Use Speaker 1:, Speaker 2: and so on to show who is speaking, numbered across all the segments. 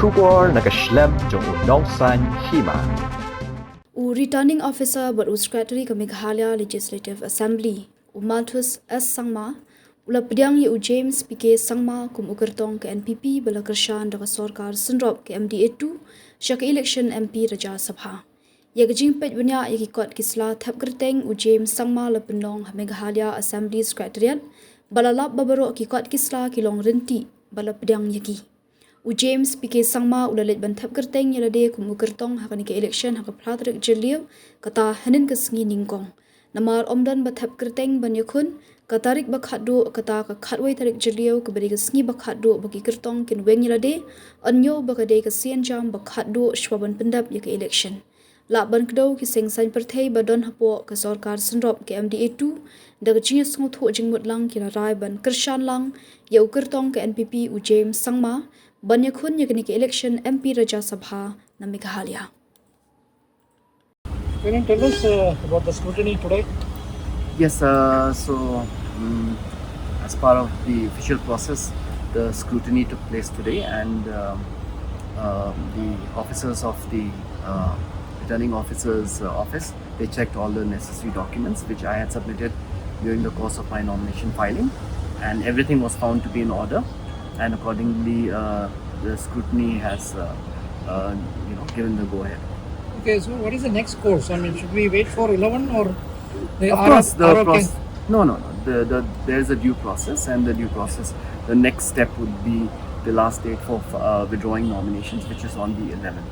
Speaker 1: Shubor nakaslem jong unongsan Hima.
Speaker 2: Returning officer but Secretary ke Meghalaya Legislative Assembly Malthus S Sangma Pdiang James PK Sangma kum Kyrtong ke NPP bala kershan daga sorkar senrop ke MDA2 syak election MP Rajya Sabha. Ya gejing pet bunya ya kikot kisla thap Kyrtong James Sangma lependong Meghalaya Assembly Secretariat bala lap babaro kikot kisla kilong renti bala Pdiang yaki. James PK Sangma ulalit bantap Kyrtong yalade kum Kyrtong hakani ke election hak pladrik jeliu kata hanin ke sengi ningkong. Namar omdan bantap Kyrtong banyakun katarik bakhadu kata ka khatwai tarik jeliu ke beri ke sengi bakhadu bagi Kyrtong kin weng yalade anyo bakade ke sian jam bakhadu shwaban pendap ya ke election. Lakban kedau ki sengsan perthai badon hapo ke sorkar senrop ke MDA2 daga jinya sengut ho jingmut lang kira rai ban kershan lang ya Kyrtong ke NPP James Sangma banyakun ya kini ke election MP Rajya Sabha na Meghalaya.
Speaker 3: Can you tell us about the scrutiny today?
Speaker 4: Yes, as part of the official process, the scrutiny took place today, and the officers of the returning officer's office, they checked all the necessary documents which I had submitted during the course of my nomination filing, and everything was found to be in order, and accordingly the scrutiny has given the go ahead.
Speaker 3: Okay, so what is the next course? I mean, should we wait for 11 or
Speaker 4: of course the process? No. There is a due process, and the due process, the next step would be the last date for withdrawing nominations, which is on the 11th.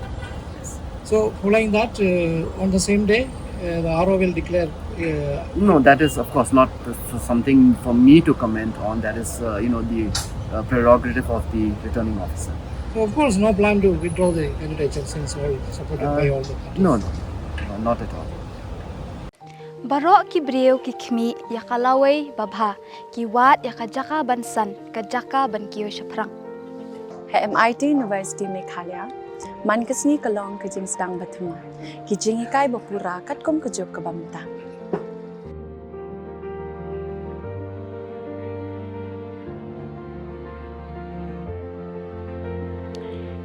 Speaker 4: Yes.
Speaker 3: So following that, on the same day, the RO will declare.
Speaker 4: No, that is of course not something for me to comment on. That is the prerogative of the returning officer.
Speaker 3: So of course, no plan to withdraw the candidature since all supported by all the parties.
Speaker 4: No, not at all.
Speaker 5: Barok ki breu ki khmi ya kalawai babha ki wat ya kajaka bansan kajaka ban kiyo shaprang.
Speaker 6: MIT University Meghalaya man kasni kalong ke jing stang bathuma ki jing ikai bapura katkom kajok kabamta.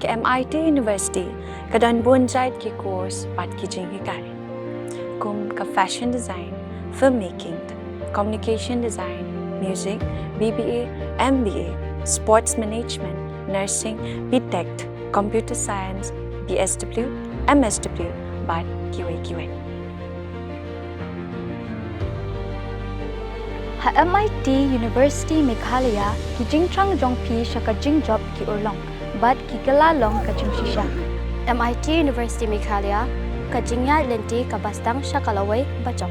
Speaker 6: Ke MIT University kadan bonjait ki course pat ki jing ikai kum ka fashion design, filmmaking, communication design, music, BBA, MBA, sports management, nursing, BTech, computer science, BSW, MSW, but QA.
Speaker 5: Ha MIT University Meghalaya ki jingtrang jongpi shaka job ki urlong but ki kalalong ka shisha.
Speaker 7: MIT University Meghalaya ka jingya lenti ka bastang shakalaway bachok.